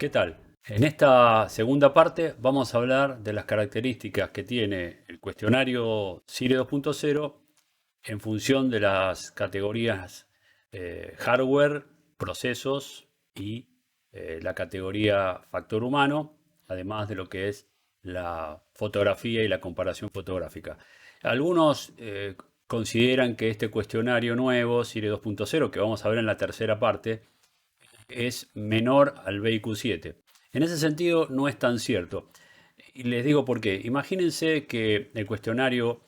¿Qué tal? En esta segunda parte vamos a hablar de las características que tiene el cuestionario CIRE 2.0 en función de las categorías hardware, procesos y la categoría factor humano, además de lo que es la fotografía y la comparación fotográfica. Algunos consideran que este cuestionario nuevo, CIRE 2.0, que vamos a ver en la tercera parte, es menor al BIQ7. En ese sentido no es tan cierto. Y les digo por qué. Imagínense que el cuestionario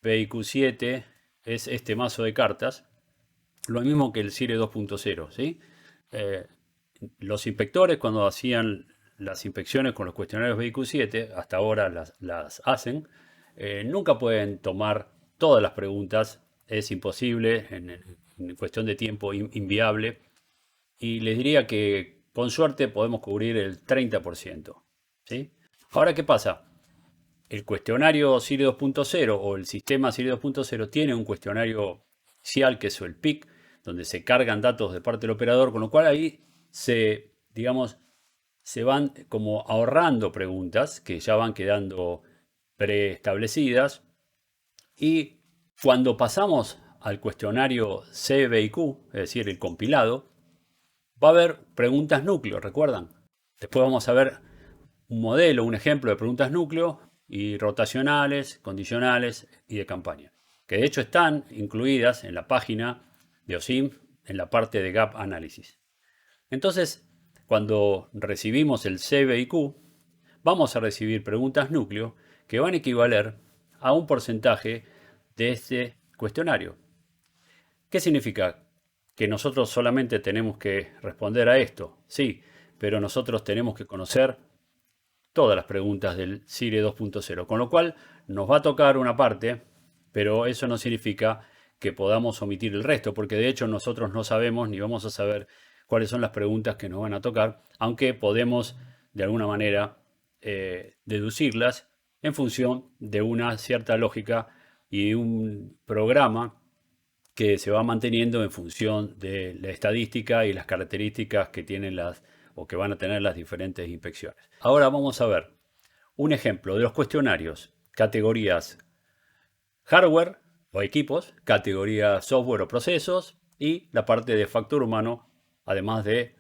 BIQ7 es este mazo de cartas, lo mismo que el CIRE 2.0, ¿sí? Los inspectores, cuando hacían las inspecciones con los cuestionarios BIQ7, hasta ahora las hacen, nunca pueden tomar todas las preguntas, es imposible, en cuestión de tiempo inviable. Y les diría que con suerte podemos cubrir el 30%. ¿Sí? Ahora, ¿qué pasa? El cuestionario CIRE 2.0 o el sistema CIRE 2.0 tiene un cuestionario inicial que es el PIC, donde se cargan datos de parte del operador, con lo cual ahí se van como ahorrando preguntas que ya van quedando preestablecidas. Y cuando pasamos al cuestionario CBIQ, es decir, el compilado, va a haber preguntas núcleo, ¿recuerdan? Después vamos a ver un modelo, un ejemplo de preguntas núcleo y rotacionales, condicionales y de campaña, que de hecho están incluidas en la página de OSINT en la parte de Gap Analysis. Entonces, cuando recibimos el CBIQ, vamos a recibir preguntas núcleo que van a equivaler a un porcentaje de este cuestionario. ¿Qué significa? Que nosotros solamente tenemos que responder a esto, sí, pero nosotros tenemos que conocer todas las preguntas del CIRE 2.0, con lo cual nos va a tocar una parte, pero eso no significa que podamos omitir el resto, porque de hecho nosotros no sabemos ni vamos a saber cuáles son las preguntas que nos van a tocar, aunque podemos de alguna manera deducirlas en función de una cierta lógica y un programa que se va manteniendo en función de la estadística y las características que tienen o que van a tener las diferentes inspecciones. Ahora vamos a ver un ejemplo de los cuestionarios, categorías hardware o equipos, categoría software o procesos y la parte de factor humano, además de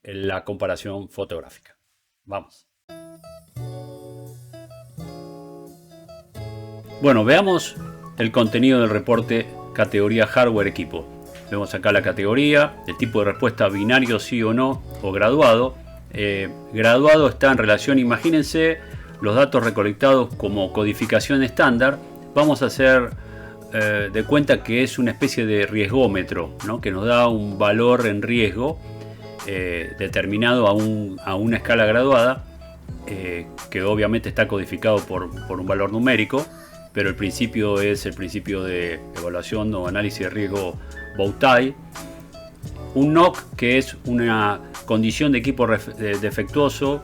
la comparación fotográfica. Vamos. Bueno, veamos el contenido del reporte categoría hardware equipo. Vemos acá la categoría, el tipo de respuesta binario sí o no o graduado. Graduado está en relación, imagínense los datos recolectados como codificación estándar. Vamos a hacer de cuenta que es una especie de riesgómetro, ¿no? Que nos da un valor en riesgo determinado a una escala graduada, que obviamente está codificado por un valor numérico. Pero el principio es el principio de evaluación o análisis de riesgo Bowtie. Un NOC, que es una condición de equipo defectuoso,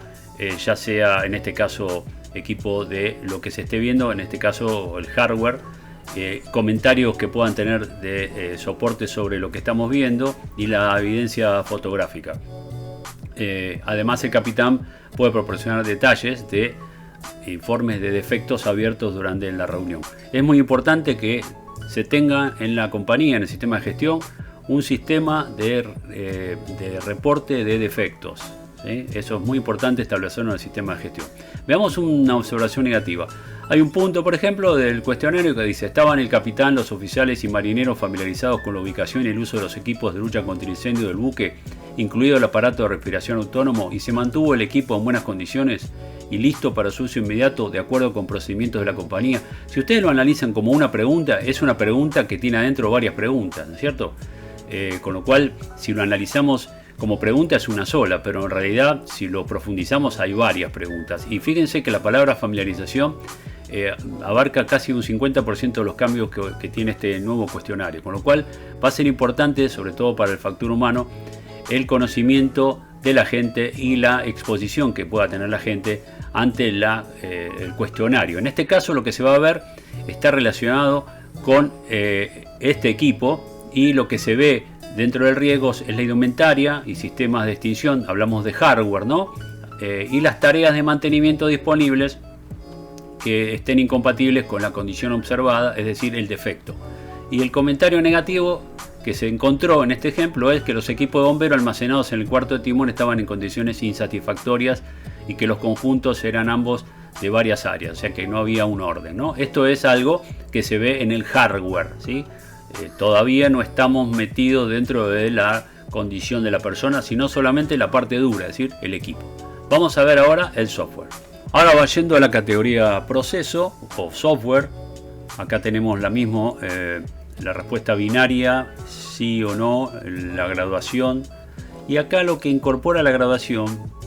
ya sea en este caso equipo de lo que se esté viendo, en este caso el hardware, comentarios que puedan tener de soporte sobre lo que estamos viendo y la evidencia fotográfica. Además, el capitán puede proporcionar detalles de informes de defectos abiertos durante la reunión. Es muy importante que se tenga en la compañía, en el sistema de gestión, un sistema de reporte de defectos, ¿sí? Eso es muy importante establecerlo en el sistema de gestión. Veamos una observación negativa. Hay un punto, por ejemplo, del cuestionario que dice: estaban el capitán, los oficiales y marineros familiarizados con la ubicación y el uso de los equipos de lucha contra el incendio del buque, incluido el aparato de respiración autónomo, y se mantuvo el equipo en buenas condiciones y listo para su uso inmediato de acuerdo con procedimientos de la compañía. Si ustedes lo analizan como una pregunta, es una pregunta que tiene adentro varias preguntas, ¿no es cierto? Con lo cual, si lo analizamos como pregunta es una sola, pero en realidad si lo profundizamos hay varias preguntas. Y fíjense que la palabra familiarización abarca casi un 50% de los cambios que tiene este nuevo cuestionario, con lo cual va a ser importante, sobre todo para el factor humano, el conocimiento de la gente y la exposición que pueda tener la gente ante el cuestionario. En este caso lo que se va a ver está relacionado con este equipo y lo que se ve dentro del riesgo es la indumentaria y sistemas de extinción, hablamos de hardware, ¿no? Y las tareas de mantenimiento disponibles que estén incompatibles con la condición observada, es decir, el defecto. Y el comentario negativo que se encontró en este ejemplo es que los equipos de bombero almacenados en el cuarto de timón estaban en condiciones insatisfactorias y que los conjuntos eran ambos de varias áreas, o sea que no había un orden, ¿no? Esto es algo que se ve en el hardware, ¿sí? Todavía no estamos metidos dentro de la condición de la persona, sino solamente la parte dura, es decir, el equipo. Vamos a ver ahora el software. Ahora va yendo a la categoría proceso o software. Acá tenemos la misma, la respuesta binaria, sí o no, la graduación. Y acá lo que incorpora la graduación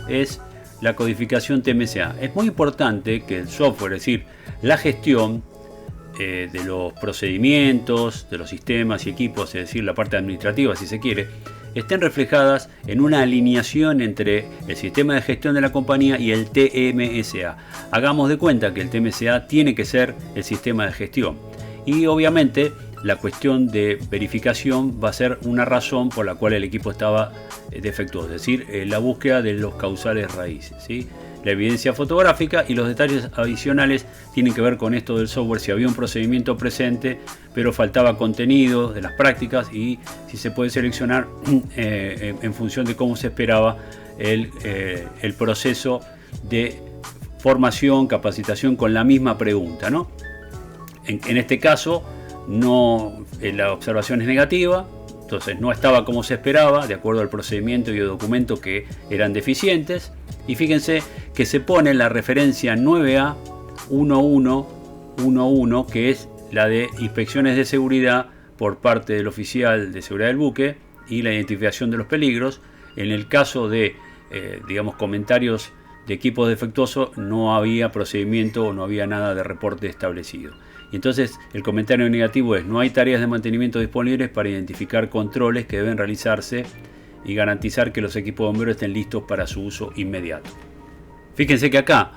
es la codificación TMCA. Es muy importante que el software, es decir, la gestión de los procedimientos, de los sistemas y equipos, es decir, la parte administrativa si se quiere, estén reflejadas en una alineación entre el sistema de gestión de la compañía y el TMSA. Hagamos de cuenta que el TMSA tiene que ser el sistema de gestión. Y obviamente la cuestión de verificación va a ser una razón por la cual el equipo estaba defectuoso, es decir, la búsqueda de los causales raíces, ¿sí? La evidencia fotográfica y los detalles adicionales tienen que ver con esto del software, si había un procedimiento presente pero faltaba contenido de las prácticas y si se puede seleccionar en función de cómo se esperaba el proceso de formación, capacitación con la misma pregunta, ¿no? En este caso no, la observación es negativa, entonces no estaba como se esperaba de acuerdo al procedimiento y el documento que eran deficientes. Y fíjense que se pone la referencia 9A 1111, que es la de inspecciones de seguridad por parte del oficial de seguridad del buque y la identificación de los peligros. En el caso de, digamos, comentarios de equipos defectuosos, no había procedimiento o no había nada de reporte establecido. Y entonces el comentario negativo es: no hay tareas de mantenimiento disponibles para identificar controles que deben realizarse y garantizar que los equipos de bomberos estén listos para su uso inmediato. Fíjense que acá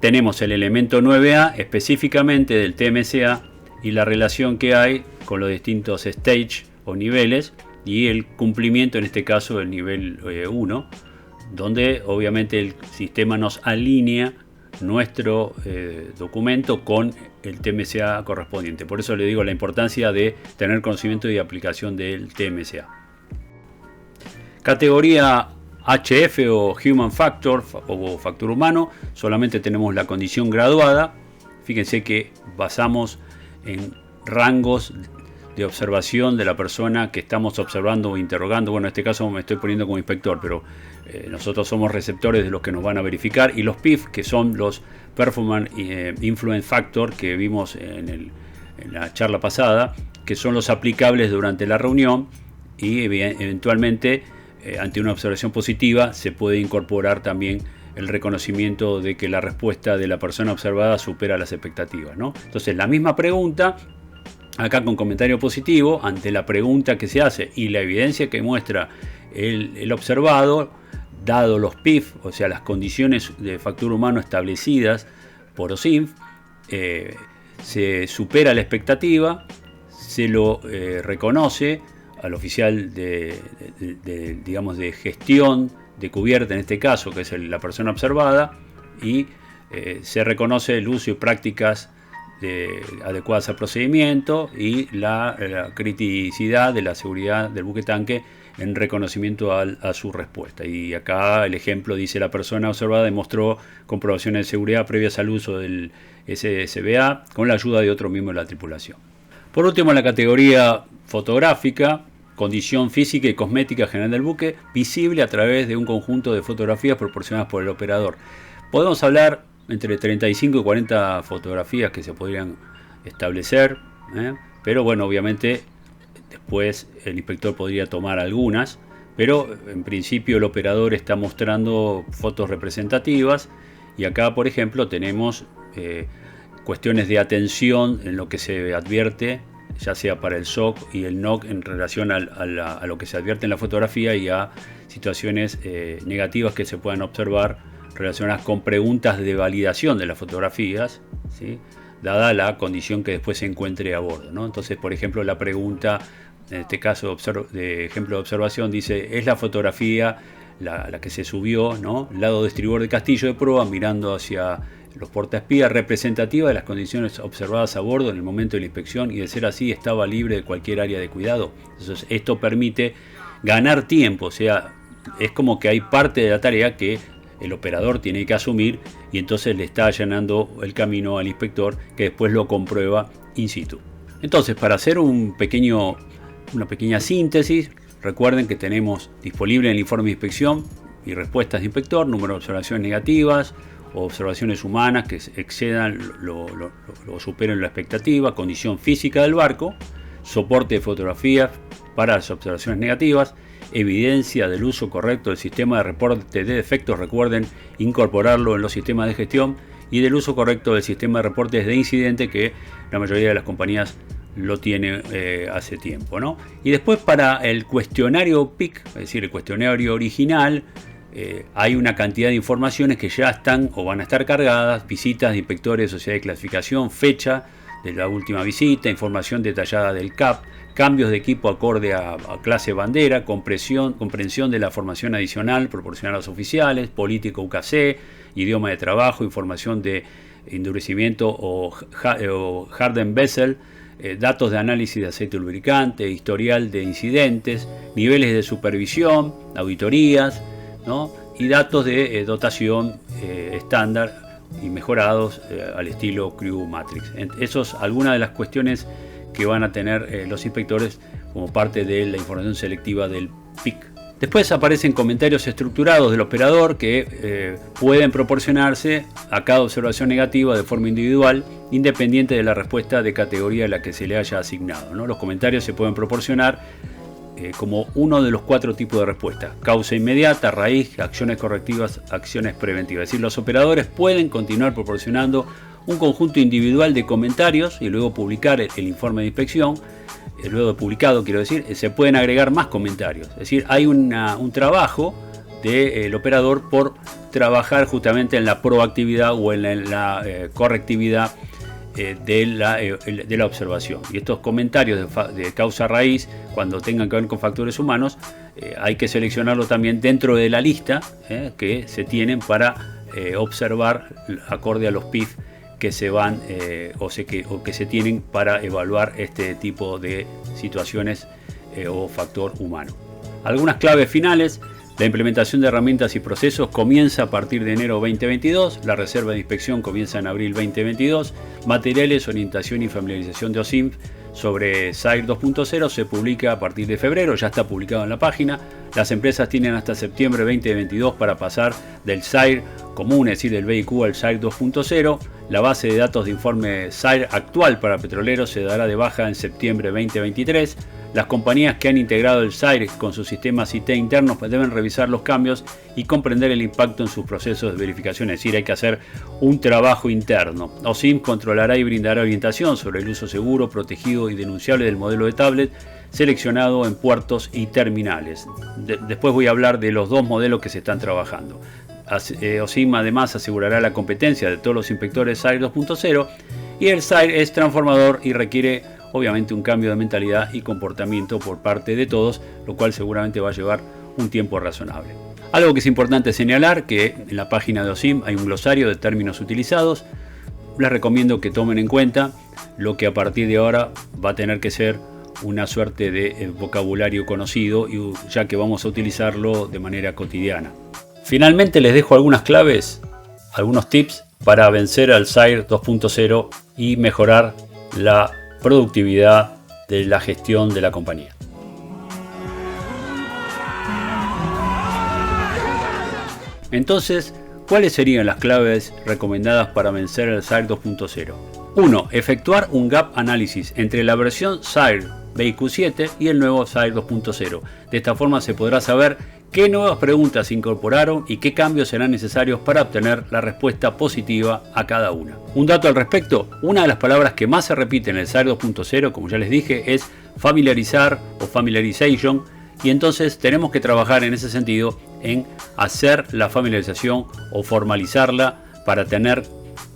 tenemos el elemento 9A específicamente del TMSA y la relación que hay con los distintos stage o niveles y el cumplimiento, en este caso el nivel 1, donde obviamente el sistema nos alinea nuestro documento con el TMSA correspondiente. Por eso le digo la importancia de tener conocimiento y aplicación del TMSA. Categoría HF o Human Factor o factor humano, solamente tenemos la condición graduada. Fíjense que basamos en rangos de observación de la persona que estamos observando o interrogando. Bueno, en este caso me estoy poniendo como inspector, pero nosotros somos receptores de los que nos van a verificar, y los PIF, que son los Performance Influence Factor que vimos en la charla pasada, que son los aplicables durante la reunión y eventualmente ante una observación positiva se puede incorporar también el reconocimiento de que la respuesta de la persona observada supera las expectativas, ¿no? Entonces la misma pregunta, acá con comentario positivo, ante la pregunta que se hace y la evidencia que muestra el observado, dado los PIF, o sea las condiciones de factor humano establecidas por OSINF, se supera la expectativa, se lo reconoce al oficial digamos, de gestión de cubierta, en este caso, que es la persona observada, y se reconoce el uso y prácticas adecuadas al procedimiento y la criticidad de la seguridad del buque tanque en reconocimiento a su respuesta. Y acá el ejemplo dice: la persona observada demostró comprobaciones de seguridad previas al uso del SSBA con la ayuda de otro miembro de la tripulación. Por último, en la categoría fotográfica, condición física y cosmética general del buque, visible a través de un conjunto de fotografías proporcionadas por el operador. Podemos hablar entre 35 y 40 fotografías que se podrían establecer, pero bueno, obviamente después el inspector podría tomar algunas, pero en principio el operador está mostrando fotos representativas. Y acá, por ejemplo, tenemos cuestiones de atención en lo que se advierte, ya sea para el SOC y el NOC, en relación a lo que se advierte en la fotografía y a situaciones negativas que se puedan observar relacionadas con preguntas de validación de las fotografías, ¿sí?, dada la condición que después se encuentre a bordo, ¿no? Entonces, por ejemplo, la pregunta en este caso de ejemplo de observación, dice, es la fotografía la que se subió, ¿no? Lado de estribor del castillo de proa, mirando hacia los portaespías, representativa de las condiciones observadas a bordo en el momento de la inspección, y de ser así estaba libre de cualquier área de cuidado. Entonces esto permite ganar tiempo, o sea, es como que hay parte de la tarea que el operador tiene que asumir, y entonces le está allanando el camino al inspector, que después lo comprueba in situ. Entonces, para hacer una pequeña síntesis, recuerden que tenemos disponible en el informe de inspección y respuestas de inspector, número de observaciones negativas o observaciones humanas que excedan o superen la expectativa, condición física del barco, soporte de fotografías para las observaciones negativas, evidencia del uso correcto del sistema de reporte de defectos, recuerden incorporarlo en los sistemas de gestión, y del uso correcto del sistema de reportes de incidente, que la mayoría de las compañías lo tiene hace tiempo, ¿no? Y después, para el cuestionario PIC, es decir, el cuestionario original, hay una cantidad de informaciones que ya están o van a estar cargadas: visitas de inspectores de sociedad de clasificación, fecha de la última visita, información detallada del CAP, cambios de equipo acorde a clase bandera, comprensión de la formación adicional proporcional a los oficiales, político UKC, idioma de trabajo, información de endurecimiento o hardened vessel, datos de análisis de aceite lubricante, historial de incidentes, niveles de supervisión, auditorías, ¿no? Y datos de dotación estándar y mejorados al estilo Crew Matrix. Esas algunas de las cuestiones que van a tener los inspectores como parte de la información selectiva del PIC. Después aparecen comentarios estructurados del operador que pueden proporcionarse a cada observación negativa de forma individual, independiente de la respuesta de categoría a la que se le haya asignado, ¿no? Los comentarios se pueden proporcionar como uno de los 4 tipos de respuestas: causa inmediata, raíz, acciones correctivas, acciones preventivas. Es decir, los operadores pueden continuar proporcionando un conjunto individual de comentarios y luego publicar el informe de inspección. Luego de publicado, quiero decir, se pueden agregar más comentarios. Es decir, hay un trabajo del operador por trabajar justamente en la proactividad o en la correctividad de la observación. Y estos comentarios de causa raíz, cuando tengan que ver con factores humanos, hay que seleccionarlo también dentro de la lista que se tienen para observar acorde a los PIF que se van o que se tienen para evaluar este tipo de situaciones o factor humano. Algunas claves finales: la implementación de herramientas y procesos comienza a partir de enero 2022, la reserva de inspección comienza en abril 2022, materiales, orientación y familiarización de OSINT sobre SAIR 2.0 se publica a partir de febrero, ya está publicado en la página. Las empresas tienen hasta septiembre 2022 para pasar del SAIR común, es decir, del BIQ, al SAIR 2.0. La base de datos de informe SAIR actual para petroleros se dará de baja en septiembre 2023. Las compañías que han integrado el SAIR con sus sistemas IT internos deben revisar los cambios y comprender el impacto en sus procesos de verificación, es decir, hay que hacer un trabajo interno. OSINT controlará y brindará orientación sobre el uso seguro, protegido y denunciable del modelo de tablet seleccionado en puertos y terminales. Después voy a hablar de los 2 modelos que se están trabajando. OSINT además asegurará la competencia de todos los inspectores SAIR 2.0, y el SAIR es transformador y requiere obviamente un cambio de mentalidad y comportamiento por parte de todos, lo cual seguramente va a llevar un tiempo razonable. Algo que es importante señalar, que en la página de OSINT hay un glosario de términos utilizados. Les recomiendo que tomen en cuenta lo que a partir de ahora va a tener que ser una suerte de vocabulario conocido, ya que vamos a utilizarlo de manera cotidiana. Finalmente les dejo algunas claves, algunos tips para vencer al SAIR 2.0 y mejorar la productividad de la gestión de la compañía. Entonces, ¿cuáles serían las claves recomendadas para vencer al SAIR 2.0? 1. Efectuar un gap análisis entre la versión SAIR BIQ7 y el nuevo SAIR 2.0. De esta forma se podrá saber qué nuevas preguntas se incorporaron y qué cambios serán necesarios para obtener la respuesta positiva a cada una. Un dato al respecto: una de las palabras que más se repite en el SAIR 2.0, como ya les dije, es familiarizar o familiarization, y entonces tenemos que trabajar en ese sentido, en hacer la familiarización o formalizarla para tener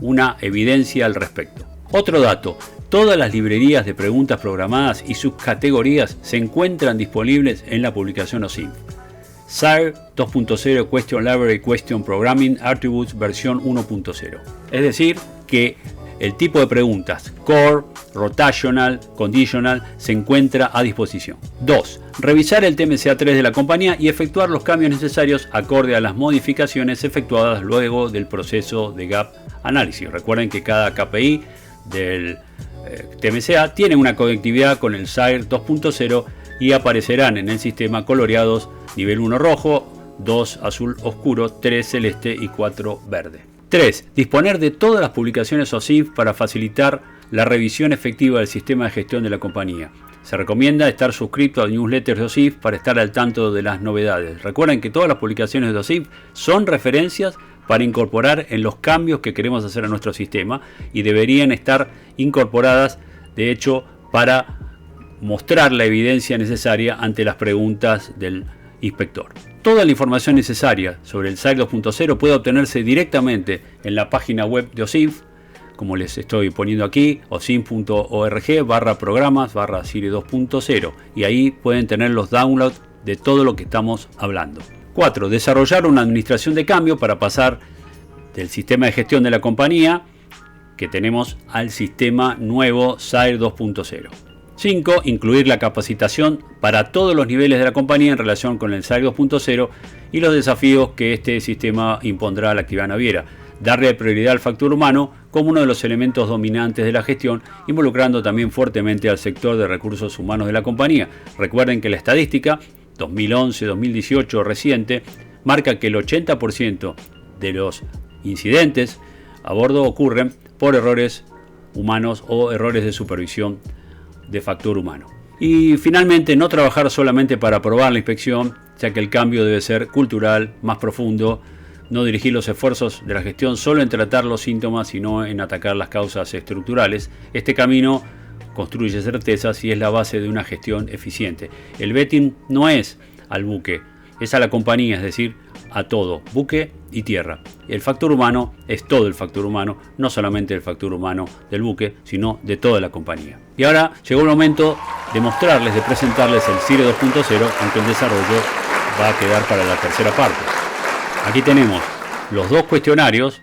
una evidencia al respecto. Otro dato: Todas las librerías de preguntas programadas y sus categorías se encuentran disponibles en la publicación OSINT. SIRE 2.0 Question Library Question Programming Attributes versión 1.0. Es decir, que el tipo de preguntas Core, Rotational, Conditional se encuentra a disposición. 2. Revisar el TMCA3 de la compañía y efectuar los cambios necesarios acorde a las modificaciones efectuadas luego del proceso de gap análisis. Recuerden que cada KPI del TMCA tiene una conectividad con el SIRE 2.0 y aparecerán en el sistema coloreados nivel 1 rojo, 2 azul oscuro, 3 celeste y 4 verde. 3. Disponer de todas las publicaciones OSINT para facilitar la revisión efectiva del sistema de gestión de la compañía. Se recomienda estar suscrito al newsletter de OSINT para estar al tanto de las novedades. Recuerden que todas las publicaciones de OSINT son referencias para incorporar en los cambios que queremos hacer a nuestro sistema y deberían estar incorporadas, de hecho, para mostrar la evidencia necesaria ante las preguntas del inspector. Toda la información necesaria sobre el SIRE 2.0 puede obtenerse directamente en la página web de OSINT, como les estoy poniendo aquí, osint.org/programas/SIRE 2.0, y ahí pueden tener los downloads de todo lo que estamos hablando. 4. Desarrollar una administración de cambio para pasar del sistema de gestión de la compañía que tenemos al sistema nuevo SIRE 2.0. 5. Incluir la capacitación para todos los niveles de la compañía en relación con el SIRE 2.0 y los desafíos que este sistema impondrá a la actividad naviera. Darle prioridad al factor humano como uno de los elementos dominantes de la gestión, involucrando también fuertemente al sector de recursos humanos de la compañía. Recuerden que la estadística 2011-2018 reciente marca que el 80% de los incidentes a bordo ocurren por errores humanos o errores de supervisión de factor humano. Y finalmente, no trabajar solamente para aprobar la inspección, ya que el cambio debe ser cultural, más profundo, no dirigir los esfuerzos de la gestión solo en tratar los síntomas, sino en atacar las causas estructurales. Este camino construye certezas y es la base de una gestión eficiente. El vetting no es al buque, es a la compañía, es decir, a todo, buque y tierra. El factor humano es todo el factor humano, no solamente el factor humano del buque, sino de toda la compañía. Y ahora llegó el momento de mostrarles, de presentarles el SIRE 2.0, aunque el desarrollo va a quedar para la tercera parte. Aquí tenemos los dos cuestionarios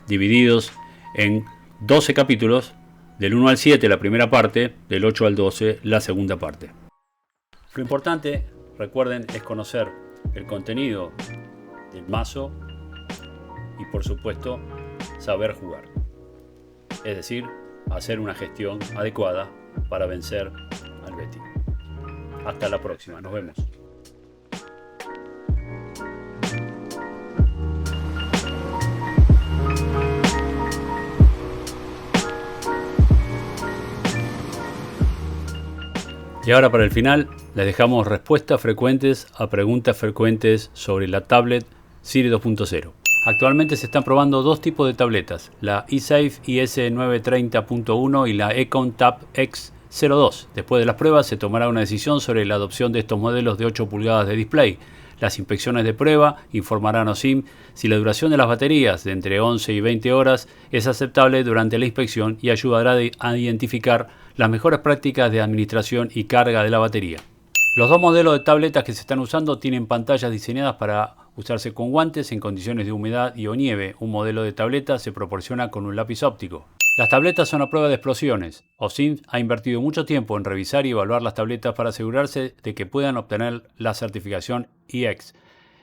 divididos en 12 capítulos, del 1 al 7 la primera parte, del 8 al 12 la segunda parte. Lo importante, recuerden, es conocer el contenido del mazo y, por supuesto, saber jugar. Es decir, hacer una gestión adecuada para vencer al vetting. Hasta la próxima, nos vemos. Y ahora, para el final, les dejamos respuestas frecuentes a preguntas frecuentes sobre la tablet SIRE 2.0. Actualmente se están probando dos tipos de tabletas, la eSafe IS930.1 y la Econ Tab X02. Después de las pruebas se tomará una decisión sobre la adopción de estos modelos de 8 pulgadas de display. Las inspecciones de prueba informarán a OSINT si la duración de las baterías de entre 11 y 20 horas es aceptable durante la inspección y ayudará a identificar las mejores prácticas de administración y carga de la batería. Los dos modelos de tabletas que se están usando tienen pantallas diseñadas para usarse con guantes en condiciones de humedad y o nieve. Un modelo de tableta se proporciona con un lápiz óptico. Las tabletas son a prueba de explosiones. OSINT ha invertido mucho tiempo en revisar y evaluar las tabletas para asegurarse de que puedan obtener la certificación IEX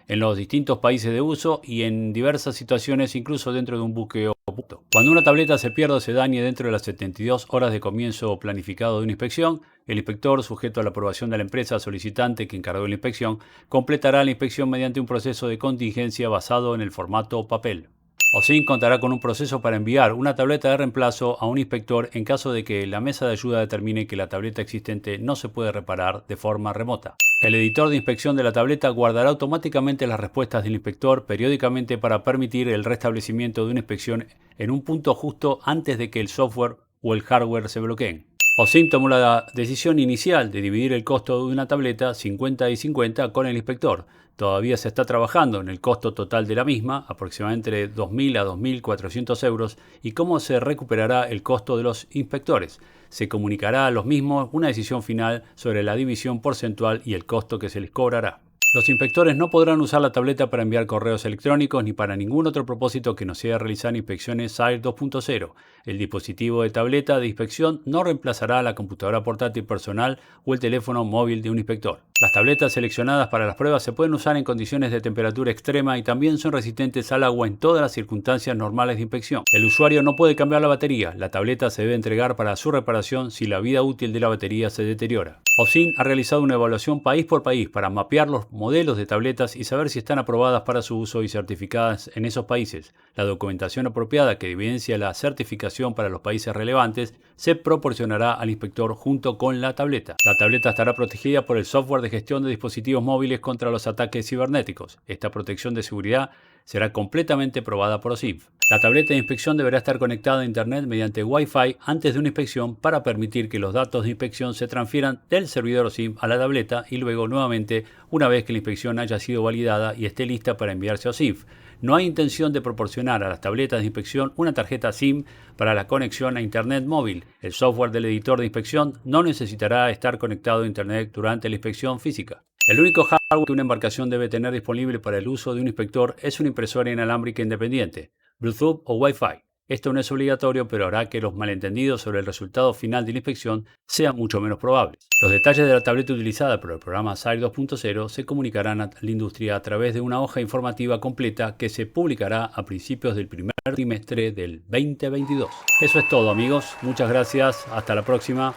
en los distintos países de uso y en diversas situaciones, incluso dentro de un buque o puerto. Cuando una tableta se pierde o se dañe dentro de las 72 horas de comienzo planificado de una inspección, el inspector, sujeto a la aprobación de la empresa solicitante que encargó la inspección, completará la inspección mediante un proceso de contingencia basado en el formato papel. OSINT contará con un proceso para enviar una tableta de reemplazo a un inspector en caso de que la mesa de ayuda determine que la tableta existente no se puede reparar de forma remota. El editor de inspección de la tableta guardará automáticamente las respuestas del inspector periódicamente para permitir el restablecimiento de una inspección en un punto justo antes de que el software o el hardware se bloqueen. OSIM tomó la decisión inicial de dividir el costo de una tableta 50 y 50 con el inspector. Todavía se está trabajando en el costo total de la misma, aproximadamente de 2.000 a 2.400 euros, y cómo se recuperará el costo de los inspectores. Se comunicará a los mismos una decisión final sobre la división porcentual y el costo que se les cobrará. Los inspectores no podrán usar la tableta para enviar correos electrónicos ni para ningún otro propósito que no sea realizar inspecciones SAIR 2.0. El dispositivo de tableta de inspección no reemplazará la computadora portátil personal o el teléfono móvil de un inspector. Las tabletas seleccionadas para las pruebas se pueden usar en condiciones de temperatura extrema y también son resistentes al agua en todas las circunstancias normales de inspección. El usuario no puede cambiar la batería. La tableta se debe entregar para su reparación si la vida útil de la batería se deteriora. OSIM ha realizado una evaluación país por país para mapear los modelos de tabletas y saber si están aprobadas para su uso y certificadas en esos países. La documentación apropiada que evidencia la certificación para los países relevantes se proporcionará al inspector junto con la tableta. La tableta estará protegida por el software de gestión de dispositivos móviles contra los ataques cibernéticos. Esta protección de seguridad será completamente probada por OSIM. La tableta de inspección deberá estar conectada a Internet mediante Wi-Fi antes de una inspección para permitir que los datos de inspección se transfieran del servidor OSIM a la tableta y luego nuevamente una vez que la inspección haya sido validada y esté lista para enviarse a OSIM. No hay intención de proporcionar a las tabletas de inspección una tarjeta SIM para la conexión a Internet móvil. El software del editor de inspección no necesitará estar conectado a Internet durante la inspección física. El único hardware que una embarcación debe tener disponible para el uso de un inspector es una impresora inalámbrica independiente, Bluetooth o Wi-Fi. Esto no es obligatorio, pero hará que los malentendidos sobre el resultado final de la inspección sean mucho menos probables. Los detalles de la tableta utilizada por el programa SAIR 2.0 se comunicarán a la industria a través de una hoja informativa completa que se publicará a principios del primer trimestre del 2022. Eso es todo, amigos. Muchas gracias. Hasta la próxima.